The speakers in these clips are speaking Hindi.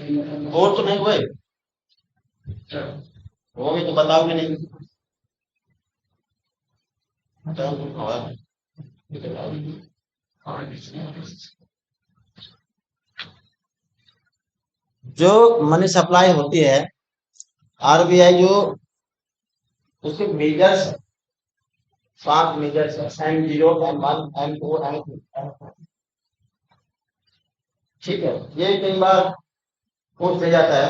और तो नहीं हुए, वो भी तो बताओगे नहीं। जो मनी सप्लाई होती है, आरबीआई जो उसके मेजर्स, 5 मेजर्स है, M0, M1, M2, M3। ठीक है, ये कई बार पूछ लिया जाता है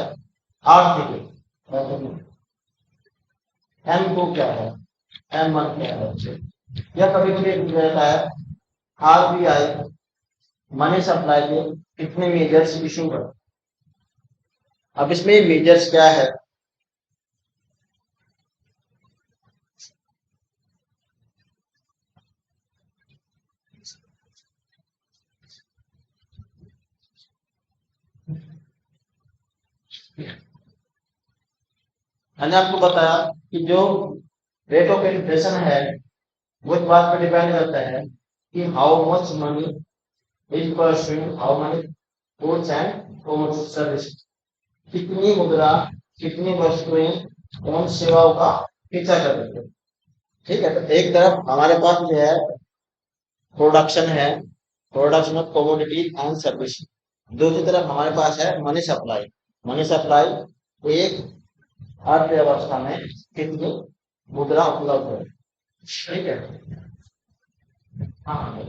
आर्थिक, M2 क्या है, M1 क्या है, या कभी कभी पूछ जाता है आरबीआई मनी सप्लाई के कितने मेजर्स इशू कर। अब इसमें मेजर्स क्या है, मैंने आपको बताया कि जो रेट ऑफ इन्फ्लेशन है वो इस बात पर डिपेंड करता है कि how much money is pursuing, how many goods and service, कितनी मुद्रा, कितनी वस्तुएं कौन सेवाओं का पीछा कर रही है। ठीक है, तो एक तरफ हमारे पास जो है प्रोडक्शन है, production of commodity and service. दूसरी तरफ हमारे पास है मनी सप्लाई। मनी सप्लाई एक अर्थव्यवस्था में कितनी मुद्रा उपलब्ध है। ठीक है, हाँ,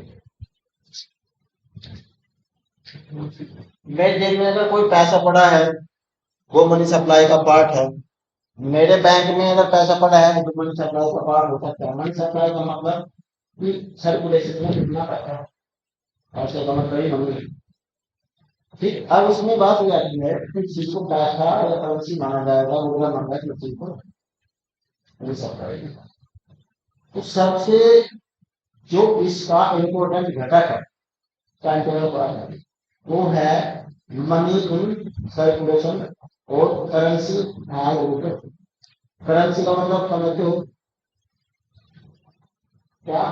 मेरे जेब में अगर कोई पैसा पड़ा है वो मनी सप्लाई का पार्ट है। मेरे बैंक में अगर पैसा पड़ा है तो मनी सप्लाई का पार्ट हो सकता है। मनी सप्लाई का मतलब कि सर्कुलेशन में कितना पैसा है, पैसे का मतलब ही मनी है। ठीक, अब इसमें बात हो जाती है कि जिसको पैसा या करेंसी माना जाएगा वो माना जाएगा किसी को मनी सप्लाई। तो सबसे जो इसका इम्पोर्टेंट घटक है वो है मनी इन सर्कुलेशन और करेंसी एंड। करेंसी का मतलब समझते हो क्या,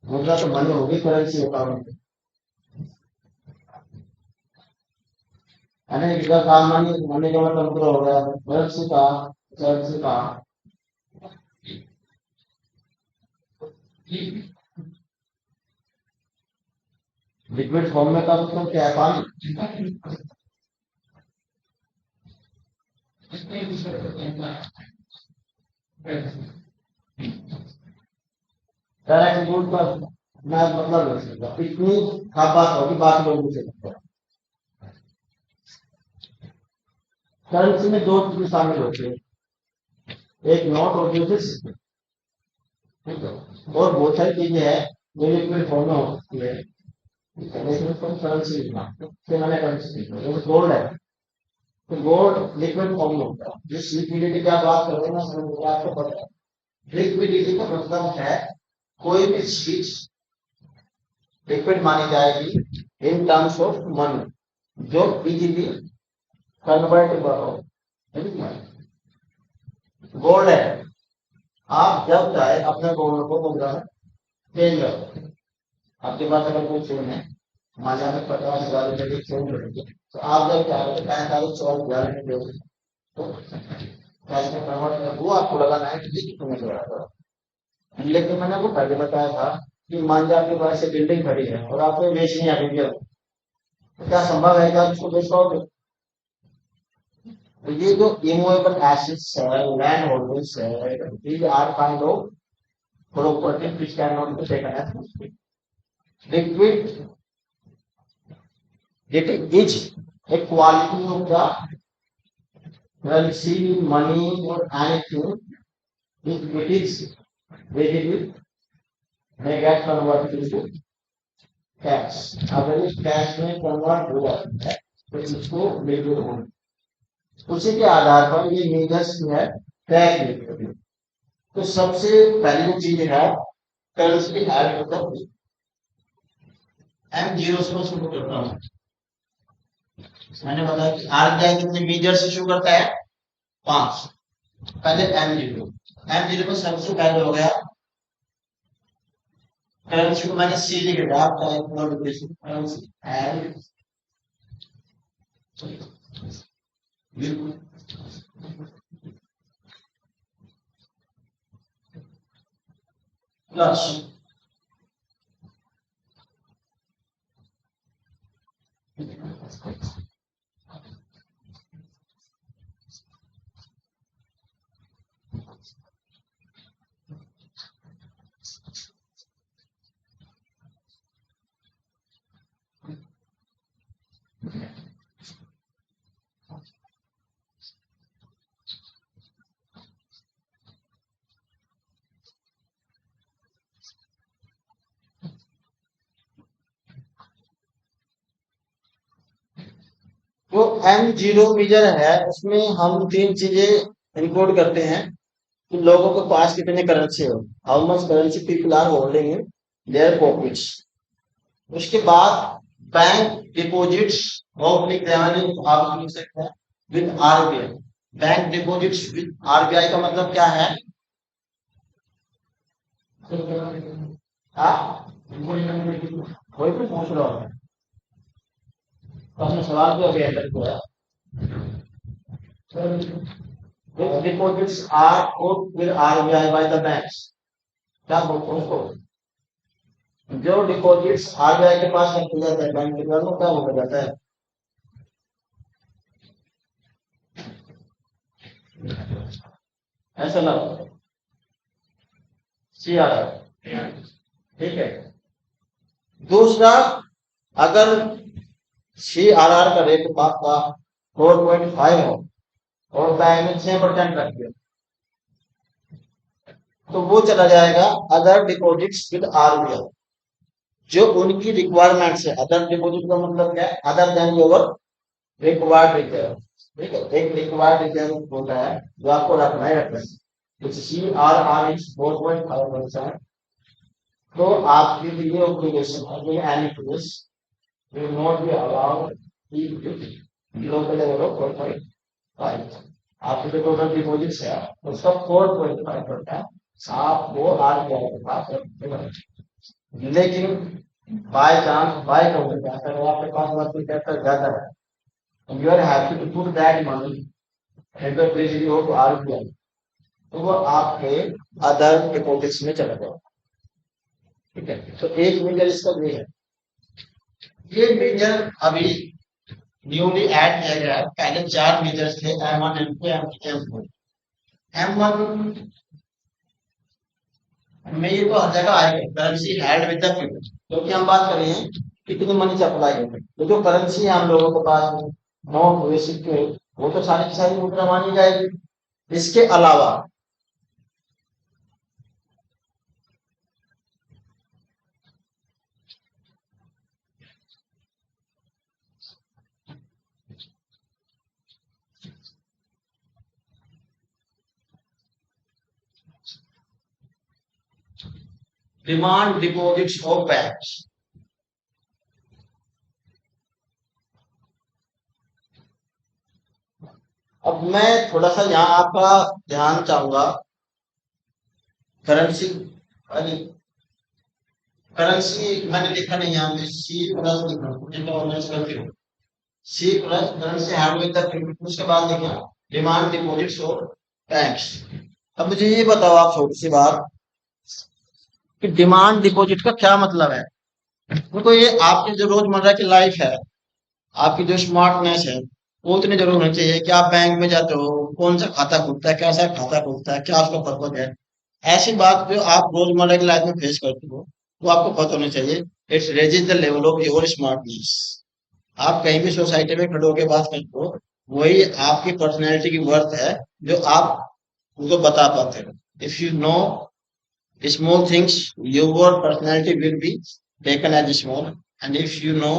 मुद्रा तो मनी होगी, करेंसी होता है सामान्य मनी का मतलब मुद्रा हो गया, करेंसी का लिक्विड फॉर्म में का मतलब क्या है, पानी। डायरेक्ट गुड पर मैं मतलब नहीं सकता, इतनी खास बात होगी, बाकी लोगों से करेंसी में दो चीजें शामिल होती है, एक नोट और दूसरी सिक्के। ठीक है, और बहुत सारी चीजें हैं जो लिक्विड फॉर्म में हो सकती है, लेकिन उसको करेंसी लिखना, फिर मैंने करेंसी लिखा, जैसे गोल्ड है तो गोल्ड लिक्विड फॉर्म में होता है। जिस लिक्विडिटी की आप बात कर रहे हैं ना, समझ आपको पता है, लिक्विडिटी का मतलब है कोई भी चीज लिक्विड मानी जाएगी इन टर्म्स ऑफ मनी जो इजीली कन्वर्टेबल हो। गोल्ड है, आप जब चाहे अपने गोल्ड को मुद्रा में चेंज करो। आपके पास अगर कोई फोन है, मान लिया 50,000 रुपए की फोन रहेगी, तो आप जब चाहे तो 45,000 में दे तो कैश में कन्वर्ट कर, वो आपको लगाना है कि तुम्हें लगाना। लेकिन मैंने आपको पहले बताया था कि मान लिया आपके पास से बिल्डिंग खड़ी है और आपको बेचनी है अभी, तो क्या संभव है कि आप उसको बेच पाओगे। तो ये जो इमूवेबल एसेट्स है, लैंड होल्डिंग्स है, these are kind of property which can not be taken as liquid. It is a quality of the currency, money or anything, if it is readily may get converted into cash। अगर इस कैश में कन्वर्ट हो जाता है तो इसको लिक्विड होना, उसी के आधार पर ये मेजर्स है ट्रैक लिक्विड। तो सबसे पहली जो चीज है करेंसी है, मतलब M0 से शुरू करता हूँ। मैंने बताया कि आरबीआई कितने मेजर्स इशू करता है, 5। पहले M0 में सबसे पहले हो गया करेंसी को मैंने सी लिख दिया, आपका एक नोटिफिकेशन करेंसी एंड प्लस वो M0 मीजर है, उसमें हम तीन चीजें इनकोड करते हैं कि लोगों के पास कितने करेंसी हो, how much currency people are holding in their pockets. उसके बाद बैंक डिपॉजिट्स ऑफ लिख देना, आप लिख सकते हैं with RBI. Bank deposits with RBI का मतलब क्या है? हाँ, कोई भी पूछ रहा है तो अपने सवाल को अभी अंदर किया। If deposits are put with RBI by the banks, क्या बोलते हैं उसको? जो डिपॉजिट्स आरबीआई के पास रखे जाते हैं बैंक के द्वारा, वो क्या बोला जाता है? ऐसा ना CRR, ठीक है। दूसरा, अगर CRR का रेट आपका 4.5 हो और बैंक में 6% रख दिया, तो वो चला जाएगा अदर डिपॉजिट्स विद आरबीआई, जो उनकी रिक्वायरमेंट्स है। अदर डिपॉजिट का मतलब क्या है? Other than your required return. ठीक है, एक रिक्वायर्ड रिटर्न होता है जो आपको रखना है, रखना है। CRR is 4.5%। तो आपके लिए ऑब्लिगेशन है कि any case will not be allowed below the level of 4.5। आपके जो टोटल डिपॉजिट्स है उसका 4.5% आप वो आरबीआई के पास रखते हैं। लेकिन बाय चांस बाय कभी अगर आपके पास वर्किंग कैपिटल ज्यादा है, you are happy to put that money at the treasury of RBI, तो वो आपके अदर डिपॉजिट्स में चला जाएगा। ठीक है, तो एक मेजर इसका ये है। ये मेजर अभी न्यूली ऐड किया गया है, पहले 4 मेजर्स थे, M1 M2 M3 M4। M1 में ये तो हर जगह आएगा, currency held with the people, क्योंकि हम बात कर रहे हैं कितनी मनी सप्लाई है। तो जो करेंसी है हम लोगों के पास में, नोट हुए सिक्के, वो तो सारी की सारी मुद्रा मानी जाएगी। इसके अलावा डिमांड डिपॉजिट्स ऑफ बैंक्स, अब मैं थोड़ा सा यहाँ आपका ध्यान चाहूंगा। करेंसी करेंसी मैंने लिखा नहीं, यहाँ पे सी प्लस लिखा, ऑनलाइन करते हो C plus currency hand with the, उसके बाद लिखा डिमांड डिपॉजिट्स ऑफ बैंक्स। अब मुझे ये बताओ आप छोटी सी बात कि डिमांड डिपॉजिट का क्या मतलब है। देखो, ये आपकी जो रोजमर्रा की लाइफ है, आपकी जो स्मार्टनेस है, वो उतनी जरूर होनी चाहिए कि आप बैंक में जाते हो, कौन सा खाता खुलता है, कैसा खाता खुलता है, क्या उसका पर्पज है। ऐसी बात जो आप रोजमर्रा की लाइफ में फेस करते हो, वो आपको पता होना चाहिए। It's raises the level of your smartness. आप कहीं भी सोसाइटी में खड़े होकर बात करते हो, वही आपकी पर्सनैलिटी की वर्थ है जो आप उनको बता पाते हो। If you know small things, your personality will be taken as small, and if you know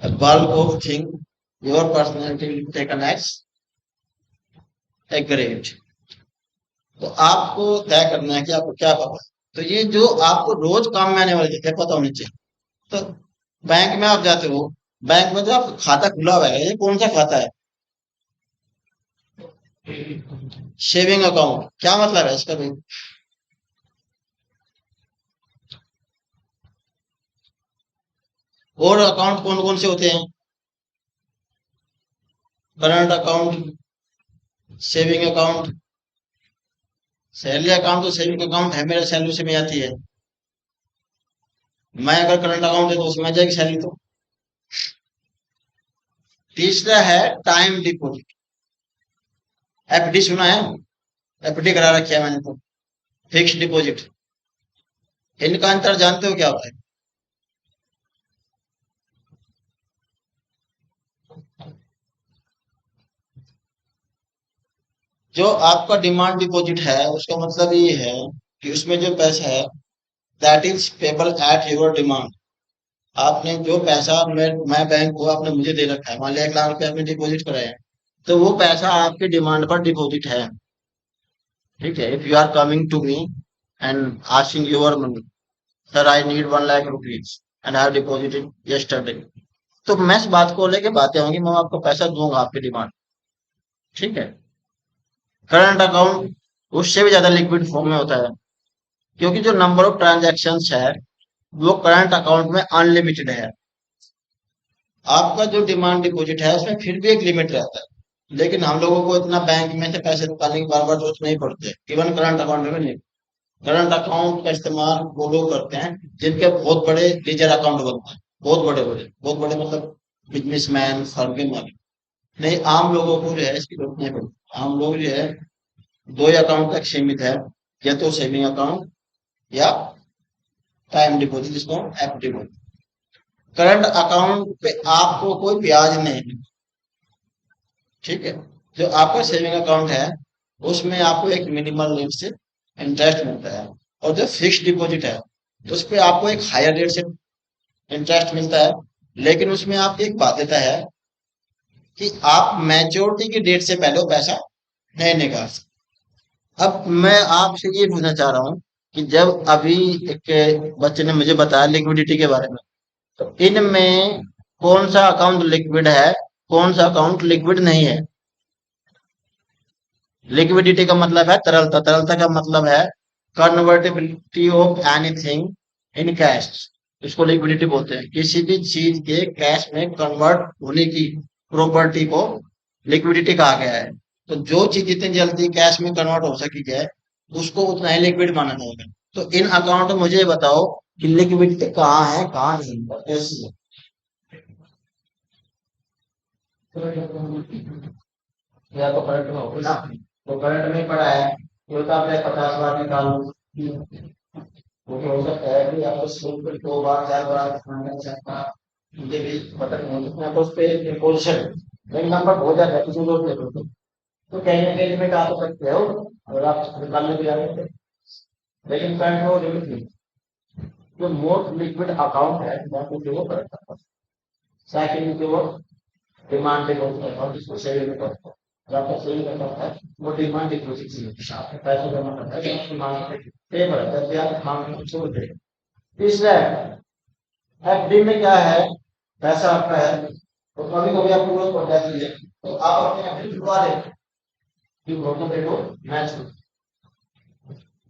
a bulk of thing, your personality will be taken as a great। तो आपको तय करना है कि आपको क्या पता है। तो ये जो आपको रोज काम में आने वाली चीजें पता होनी चाहिए। तो बैंक में आप जाते हो, बैंक में जो आपका खाता खुला हुआ है, ये कौन सा खाता है? Saving account. क्या मतलब है इसका भाई? और अकाउंट कौन कौन से होते हैं? Current account, saving account. Salary account तो सेविंग अकाउंट है, मेरा सैलरी उसमें आती है। मैं अगर करंट अकाउंट है तो उसमें आ जाएगी सैलरी तो। तीसरा है टाइम डिपॉजिट। एफडी सुना है? एफडी करा रखी है मैंने तो। Fix deposit. इनका अंतर जानते हो क्या होता है? जो आपका डिमांड डिपॉजिट है उसका मतलब ये है कि उसमें जो पैसा है that is payable at your demand. आपने जो पैसा मैं बैंक को आपने मुझे दे रखा है, मान लिया 1 लाख रुपए आपने डिपॉजिट कराया है, तो वो पैसा आपके डिमांड पर डिपॉजिट है। ठीक है, if you are coming to me and asking your money, sir I need 1 lakh rupees and I have deposited yesterday, तो मैं इस बात को लेके बातें होंगी, मैं आपको पैसा दूंगा आपकी डिमांड। ठीक है। करंट अकाउंट उससे भी ज्यादा लिक्विड फॉर्म में होता है, क्योंकि जो नंबर ऑफ ट्रांजैक्शंस है वो करंट अकाउंट में अनलिमिटेड है। आपका जो डिमांड डिपॉजिट है उसमें फिर भी एक लिमिट रहता है, लेकिन हम लोगों को इतना बैंक में से पैसे निकालने की बार बार जरूरत नहीं पड़ती, इवन करंट अकाउंट में नहीं। करंट अकाउंट का इस्तेमाल वो लोग करते हैं जिनके बहुत बड़े लीजर अकाउंट बनते हैं, बहुत बड़े मतलब बिजनेसमैन, फर्म के मालिक। नहीं, आम लोगों को जो है इसकी जरूरत नहीं पड़ती। आम लोग जो है 2 ही अकाउंट तक सीमित है, या तो सेविंग अकाउंट या टाइम डिपॉजिट, जिसको एफडी बोलते हैं। करंट अकाउंट पे आपको कोई ब्याज नहीं मिलता। ठीक है। जो आपका सेविंग अकाउंट है उसमें आपको एक मिनिमल रेट से इंटरेस्ट मिलता है, और जो फिक्स डिपॉजिट है उस पे आपको एक हायर रेट से इंटरेस्ट मिलता है, लेकिन उसमें आपकी एक बाध्यता है कि आप मैच्योरिटी की डेट से पहले वो पैसा नहीं निकाल सकते। अब मैं आपसे ये पूछना चाह रहा हूँ कि जब अभी एक बच्चे ने मुझे बताया लिक्विडिटी के बारे में, तो इनमें कौन सा अकाउंट लिक्विड है, कौन सा अकाउंट लिक्विड नहीं है? लिक्विडिटी का मतलब है तरलता, तरलता का मतलब है convertibility of anything in cash. इसको लिक्विडिटी बोलते हैं, किसी भी चीज के कैश में कन्वर्ट होने की प्रॉपर्टी को लिक्विडिटी कहा गया है। तो जो चीज जितनी जल्दी कैश में कन्वर्ट हो सकी है उसको उतना ही लिक्विड माना जाएगा। तो इन अकाउंट में मुझे ये बताओ कि लिक्विडिटी कहाँ है कहाँ नहीं है, ऐसे। या तो करंट में होगा ना, तो करंट में पड़ा है तो आपने 50 बार निकाल लो। वो तो हो सकता है कि आपको स्कूल पर 2 बार 4 बार खाना सकता, मुझे भी पता नहीं है तो उस पर पोजिशन बैंक नंबर हो जाता है किसी लोग तो कहीं ना कहीं लिमिट आ तो सकते हो अगर आप निकालने के जाने थे, लेकिन करंट में वो लिमिट नहीं। जो मोस्ट लिक्विड अकाउंट है वो करंट अकाउंट। सेकंड जो डिमांड डिपॉजिट अकाउंट जिसको सेविंग अकाउंट है, जो आपका सेविंग अकाउंट है वो डिमांड डिपॉजिट से होता है, आपने पैसा जमा करना है तो डिमांड पे पर जब भी आप मांग छोड़ दे। तीसरा एफडी में क्या है, पैसा आपका है तो कभी कभी आपको जरूरत पड़ जाती है तो आप अपने एफडी छुपा दें कि दोनों डेटो मैच हो।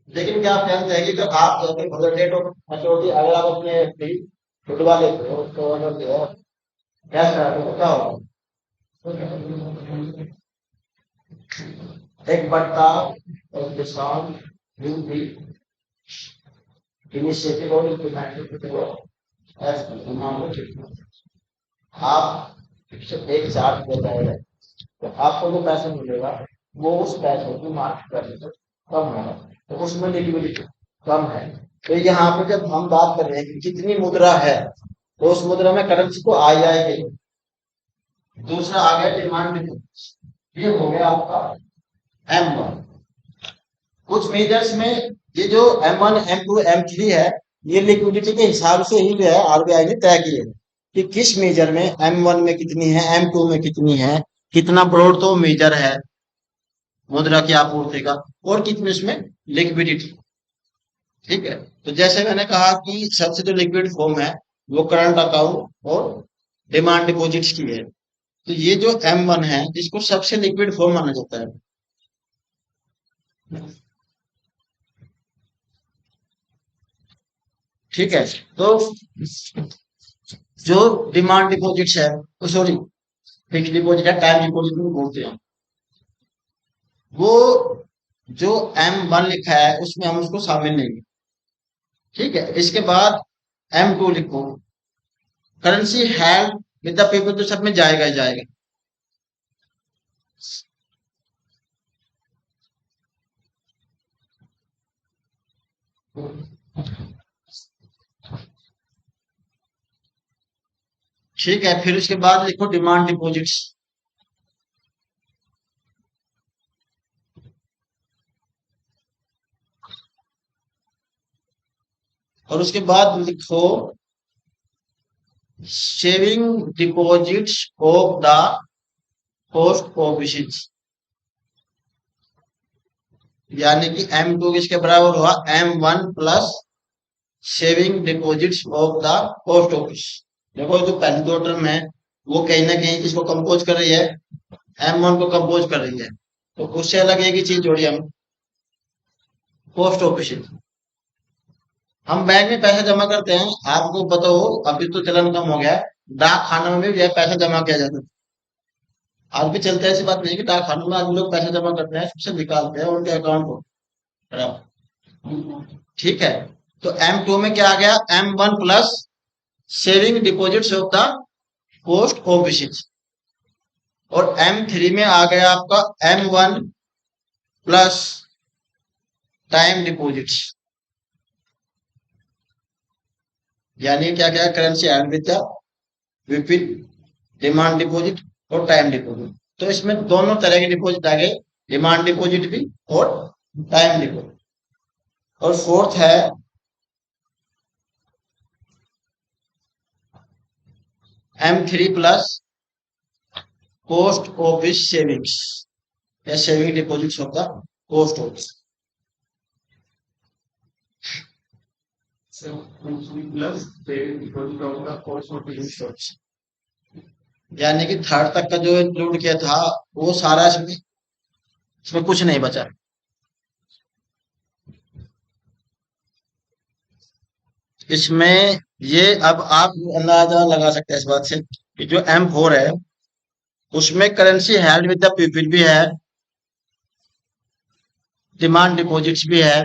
लेकिन क्या आप जानते हैं कि जब आप डेट ऑफ मैच्योरिटी अगर आप अपने एफडी छुटवा लेते हो तो अगर जो है कैश कराते हो तो क्या होगा, एक बट्टा और डिस्काउंट विल बी इनिशिएटिव और इम्प्लीमेंटेड एज पर आप एक चार्ट दे जाएगा तो आपको जो पैसा मिलेगा वो उस पैसे की मार्केट वैल्यू से कम होगा, तो उसमें लिक्विडिटी कम है। तो यहाँ पे जब हम बात कर रहे हैं कि कितनी मुद्रा है तो उस मुद्रा में करेंसी को आ जाएगी। दूसरा आ गया डिमांड, ये हो गया आपका M1। कुछ मेजर्स में ये जो M1 M2 M3 है ये लिक्विडिटी के हिसाब से ही जो है आरबीआई ने तय किए हैं कि किस मेजर में M1 में कितनी है, M2 में कितनी है, कितना ब्रॉड तो मेजर है मुद्रा की आपूर्ति का, और कितनी इसमें लिक्विडिटी। ठीक है। तो जैसे मैंने कहा कि सबसे जो लिक्विड फॉर्म है वो करंट अकाउंट और डिमांड डिपॉजिट्स की है, तो ये जो M1 है इसको सबसे लिक्विड फॉर्म माना जाता है। ठीक है। तो जो डिमांड डिपॉजिट्स है, सॉरी, फिक्स डिपॉजिट है, टाइम डिपॉजिट भी बोलते हैं, वो जो M1 लिखा है उसमें हम उसको शामिल नहीं, ठीक है। इसके बाद M2 लिखो, currency held with the people, तो सब में जाएगा ही जाएगा। ठीक है, फिर उसके बाद लिखो डिमांड डिपॉजिट्स, और उसके बाद लिखो saving deposits of the post office, यानी कि M2 किसके बराबर हुआ, M1 plus saving deposits of the post office. देखो जो पहली दो टर्म है वो कहीं ना कहीं किसको कंपोज कर रही है, M1 को कंपोज कर रही है, तो उससे अलग एक ही चीज जोड़ी हम, पोस्ट ऑफिस। हम बैंक में पैसा जमा करते हैं, आपको पता हो अभी तो चलन कम हो गया है, डाक खानों में भी जो है पैसा जमा किया जाता है। आज भी चलता है, ऐसी बात नहीं कि डाक खानों में आज लोग पैसा जमा करते हैं, सबसे निकालते हैं उनके अकाउंट को, ठीक है। तो M2 में क्या आ गया, M1 plus saving deposits of the post office, और M3 में आ गया आपका M1 प्लस टाइम डिपॉजिट्स, यानी क्या क्या, currency and with the Vipin demand deposit और टाइम डिपॉजिट। तो इसमें दोनों तरह के डिपॉजिट आ गए, डिमांड डिपॉजिट भी और टाइम डिपॉजिट। और फोर्थ है M3 plus post office savings, या saving deposits of the post office. यानी कि थर्ड तक का जो इंक्लूड किया था वो सारा इसमें, इसमें कुछ नहीं बचा। इसमें ये अब आप अंदाजा लगा सकते हैं इस बात से कि जो M4 है उसमें currency held with the people भी है, डिमांड डिपॉजिट्स भी है,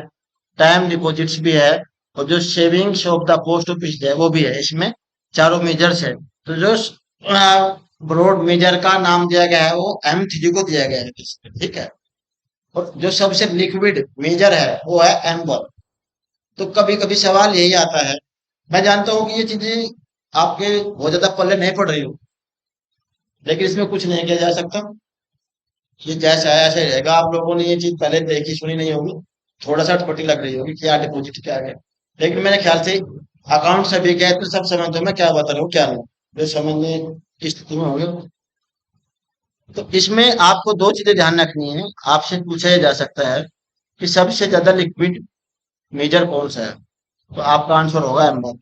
टाइम डिपॉजिट्स भी है, और जो savings of the post office है वो भी है। इसमें चारों मेजर्स है। तो जो ब्रॉड मेजर का नाम दिया गया है वो M3 को दिया गया है, ठीक है। और जो सबसे लिक्विड मेजर है वो है M1। तो कभी कभी सवाल यही आता है, मैं जानता हूँ कि ये चीजें आपके बहुत ज्यादा पल्ले नहीं पड़ रही हो, लेकिन इसमें कुछ नहीं किया जा सकता, ये जैसा है ऐसे रहेगा। आप लोगों ने ये चीज पहले देखी सुनी नहीं होगी, थोड़ा सा अटपटी लग रही होगी क्या डिपॉजिट क्या है, लेकिन मेरे ख्याल से अकाउंट सभी के हैं, तो सब समझते हो मैं क्या बता रहा हूँ क्या नहीं, जो समझने की स्थिति में होंगे। तो इसमें आपको दो चीजें ध्यान रखनी है, आपसे पूछा जा सकता है कि सबसे ज्यादा लिक्विड मेजर कौन सा है, तो आपका आंसर होगा M1,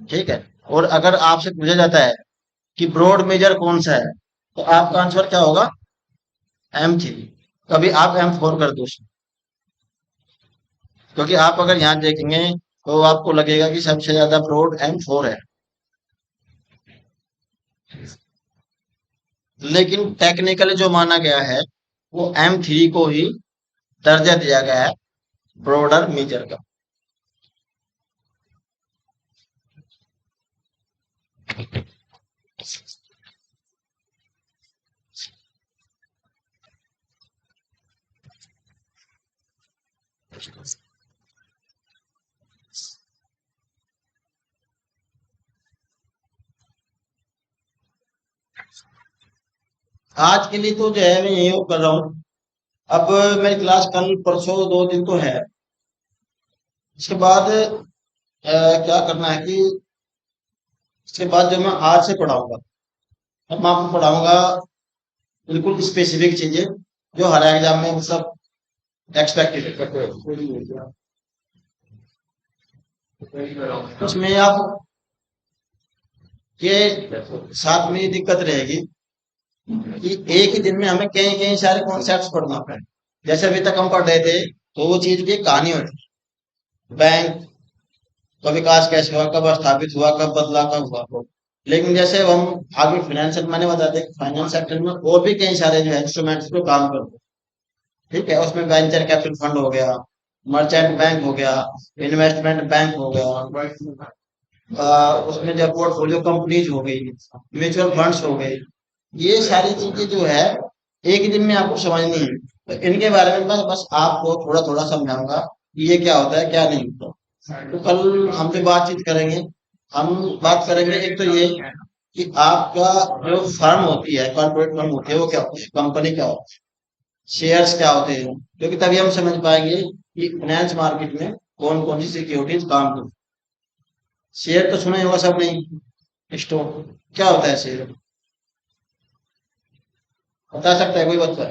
ठीक है। और अगर आपसे पूछा जाता है कि ब्रॉड मेजर कौन सा है, तो आपका आंसर क्या होगा, M3। कभी आप M4 कर दो उसमें, क्योंकि आप अगर यहाँ देखेंगे तो आपको लगेगा कि सबसे ज्यादा ब्रॉड M4 है, लेकिन टेक्निकली जो माना गया है वो M3 को ही दर्जा दिया गया है ब्रॉडर मेजर का। आज के लिए तो जो है मैं यही कर रहा हूँ। अब मेरी क्लास कल परसों 2 दिन तो है, इसके बाद क्या करना है कि इसके बाद जो मैं आज से पढ़ाऊंगा, अब मैं आपको पढ़ाऊंगा बिल्कुल स्पेसिफिक चीजें जो हर एग्जाम में मतलब एक्सपेक्टेड है। उसमें आप के साथ में ये दिक्कत रहेगी कि एक ही दिन में हमें कई कई सारे कॉन्सेप्ट्स पढ़ना पड़े। जैसे अभी तक हम पढ़ रहे थे तो वो चीज की एक कहानी होती है, बैंक का विकास कैसे हुआ, कब स्थापित हुआ, कब बदला, कब हुआ। लेकिन जैसे अब हम आगे फाइनेंशियल, मैंने बता दें फाइनेंस सेक्टर में और भी कई सारे जो है इंस्ट्रूमेंट्स पे काम करते हैं। ठीक है, उसमें वेंचर कैपिटल फंड हो गया, मर्चेंट बैंक हो गया, इन्वेस्टमेंट बैंक हो गया, उसमें जो पोर्टफोलियो कंपनीज हो गई, म्यूचुअल फंड्स हो गए, ये सारी चीजें जो है एक ही दिन में आपको समझनी है। तो इनके बारे में मैं बस आपको थोड़ा थोड़ा समझाऊंगा कि ये क्या होता है क्या नहीं होता। तो कल हम जो बातचीत करेंगे, हम बात करेंगे एक तो ये कि आपका जो फर्म होती है, कॉर्पोरेट फर्म होती है, वो क्या होती है, कंपनी क्या होती है, शेयर्स क्या होते हैं, क्योंकि तभी हम समझ पाएंगे कि फाइनेंस मार्केट में कौन कौन सी सिक्योरिटीज काम करती है। शेयर तो सुना ही होगा सबने, स्टॉक क्या होता है शेयर, बता सकता है कोई बच्चा?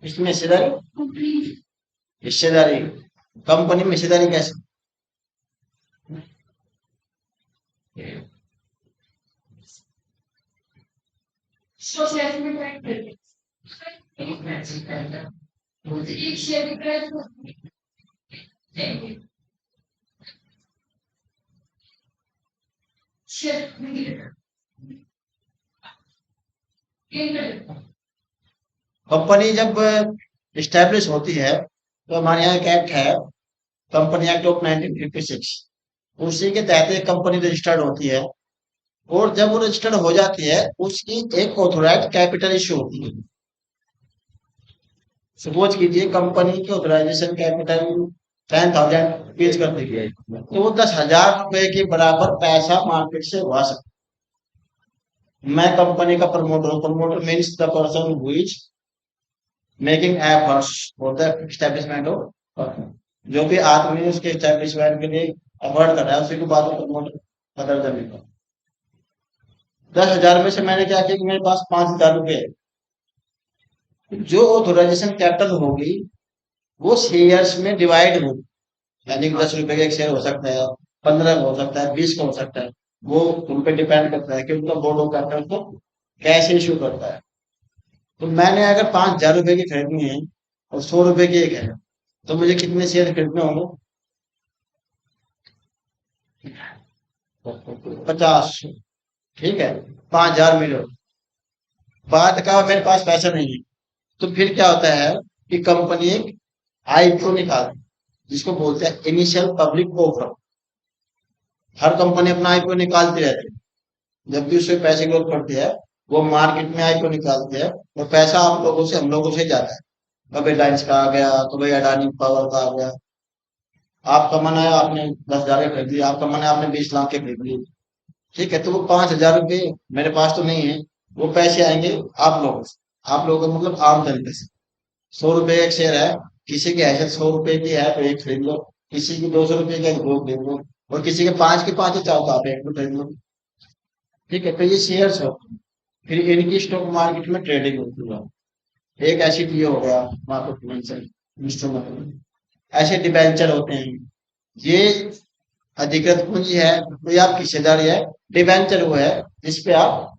इसमें हिस्सेदारी, हिस्सेदारी कंपनी में हिस्सेदारी कैसे? कंपनी जब स्टैब्लिश होती है तो हमारे यहाँ एक एक्ट है, कंपनी एक्ट ऑफ 1956, उसी के तहत एक कंपनी रजिस्टर्ड होती है। और जब वो रजिस्टर्ड हो जाती है उसकी एक ऑथोराइज कैपिटल इशू होती है। सपोज कीजिए कंपनी की ऑथराइजेशन कैपिटल 10,000 रुपीज कर दी गई, तो वो 10,000 रुपए के बराबर पैसा मार्केट से उठा सकता है। मैं कंपनी का प्रमोटर हूँ, promoter means the person who is making efforts for the establishment of, जो भी आदमी उसके एस्टेब्लिशमेंट के लिए एफर्ट कर रहा है उसी को बाद में प्रमोटर का दर्जा मिलता है। 10,000 में से मैंने क्या किया कि मेरे पास 5,000 रुपए है, जो ऑथोराइजेशन कैपिटल होगी वो शेयर्स में डिवाइड होगी। यानी कि 10 रुपए का एक शेयर हो सकता है, 15 का हो सकता है, 20 का हो सकता है, वो उन पे डिपेंड करता है कि उनका बोर्ड ऑफ कैपिटल को कैसे इशू करता है। तो मैंने अगर 5,000 रुपए की खरीदनी है और 100 रुपए की एक है, तो मुझे कितने शेयर खरीदने होंगे? 50। ठीक है, 5,000 मिलो, बाद का मेरे पास पैसा नहीं है, तो फिर क्या होता है कि कंपनी एक आईपीओ निकालती है, जिसको बोलते हैं इनिशियल पब्लिक ऑफर। हर कंपनी अपना आईपीओ निकालती रहती है, जब भी उससे पैसे की जरूरत पड़ती है वो मार्केट में आईपीओ निकालती है, और पैसा आप लोगों से, हम लोगों से जाता है। कभी रिलायंस का आ गया, कभी अडानी पावर का आ गया। आपका मन है आपने 10,000 के खरीद लिया, आपका मन है आपने 20 लाख के खरीद लिए। ठीक है, तो वो 5,000 रुपये मेरे पास तो नहीं है, वो पैसे आएंगे आप लोगों से, आप लोगों को मतलब आम जनता से। 100 रुपए एक शेयर है, किसी की हैसियत 100 रुपए की है तो एक खरीद लो, किसी की 200 रुपए की है तो दो खरीद लो, और किसी के 5 के 5 चाहो तो आप एक भी खरीद लो। ठीक है, तो ये शेयर्स हो, फिर इनकी स्टॉक मार्केट में ट्रेडिंग होती है। एक ऐसी पीओ हो गया, मार्केट फाइनेंशियल इंस्ट्रूमेंट, ऐसे डिबेंचर होते हैं। ये अधिकृत पूंजी है, तो ये आपकी हिस्सेदारी है। डिबेंचर वो है जिसपे आप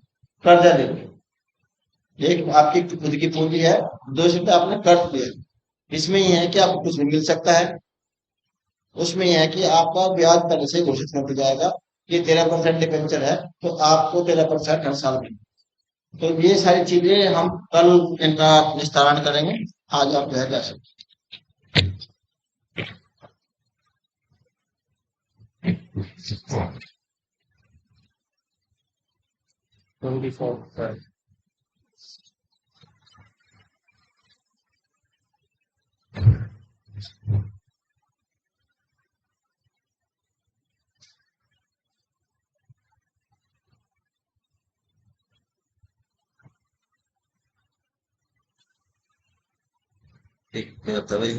कर्जा लेते हो। एक आपकी खुद की पूंजी है, दूसरी पे आपने कर्ज लिया। इसमें ये है कि आपको कुछ भी मिल सकता है, उसमें यह है कि आपका ब्याज पहले से घोषित कर दिया जाएगा कि 13% डिबेंचर है, तो आपको 13% हर साल मिलेगा। तो ये सारी चीजें हम कल इनका निस्तारण करेंगे। आज आप जो है जा सकते 24। ठीक है, तभी